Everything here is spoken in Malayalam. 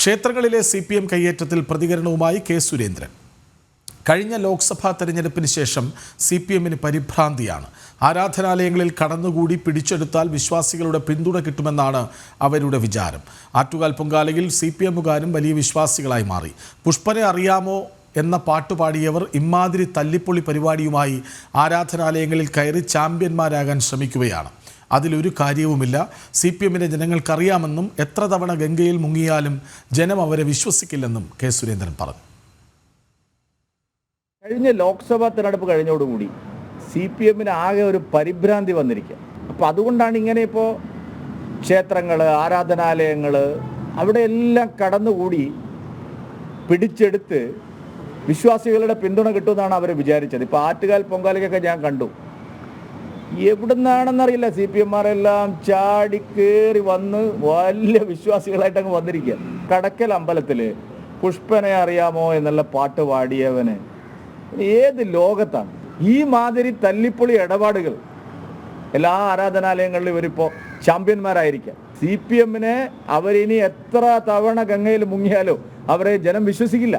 ക്ഷേത്രങ്ങളിലെ CPM കയ്യേറ്റത്തിൽ പ്രതികരണവുമായി കെ സുരേന്ദ്രൻ. കഴിഞ്ഞ ലോക്സഭാ തെരഞ്ഞെടുപ്പിന് ശേഷം CPMന് പരിഭ്രാന്തിയാണ്. ആരാധനാലയങ്ങളിൽ കടന്നുകൂടി പിടിച്ചെടുത്താൽ വിശ്വാസികളുടെ പിന്തുണ കിട്ടുമെന്നാണ് അവരുടെ വിചാരം. ആറ്റുകാൽ പൊങ്കാലയിൽ CPMകാരും വലിയ വിശ്വാസികളായി മാറി. പുഷ്പനെ അറിയാമോ എന്ന പാട്ടുപാടിയവർ ഇമ്മാതിരി തല്ലിപ്പൊളി പരിപാടിയുമായി ആരാധനാലയങ്ങളിൽ കയറി ചാമ്പ്യന്മാരാകാൻ ശ്രമിക്കുകയാണ്. അതിലൊരു കാര്യവുമില്ല. CPMനെ ജനങ്ങൾക്കറിയാമെന്നും എത്ര തവണ ഗംഗയിൽ മുങ്ങിയാലും ജനം അവരെ വിശ്വസിക്കില്ലെന്നും കെ സുരേന്ദ്രൻ പറഞ്ഞു. കഴിഞ്ഞ ലോക്സഭാ തെരഞ്ഞെടുപ്പ് കഴിഞ്ഞോടുകൂടി CPMന് ആകെ ഒരു പരിഭ്രാന്തി വന്നിരിക്കുക. അപ്പോൾ അതുകൊണ്ടാണ് ഇങ്ങനെ ഇപ്പോൾ ക്ഷേത്രങ്ങൾ, ആരാധനാലയങ്ങൾ അവിടെ എല്ലാം കടന്നുകൂടി പിടിച്ചെടുത്ത് വിശ്വാസികളുടെ പിന്തുണ കിട്ടുമെന്നാണ് അവർ വിചാരിച്ചത്. ഇപ്പോൾ ആറ്റുകാൽ പൊങ്കാലയ്ക്കൊക്കെ ഞാൻ കണ്ടു, എവിടുന്നാണെന്നറിയില്ല CPMമാരെല്ലാം ചാടി കയറി വന്ന് വലിയ വിശ്വാസികളായിട്ടങ്ങ് വന്നിരിക്കുക. കടക്കൽ അമ്പലത്തിൽ പുഷ്പനെ അറിയാമോ എന്നുള്ള പാട്ട് പാടിയവന് ഏത് ലോകത്താണ്? ഈ മാതിരി തല്ലിപ്പൊളി ഇടപാടുകൾ എല്ലാ ആരാധനാലയങ്ങളിലും ഇവരിപ്പോൾ ചാമ്പ്യന്മാരായിരിക്കാം. CPMനെ അവരിനി എത്ര തവണ ഗംഗയിൽ മുങ്ങിയാലോ അവരെ ജനം വിശ്വസിക്കില്ല.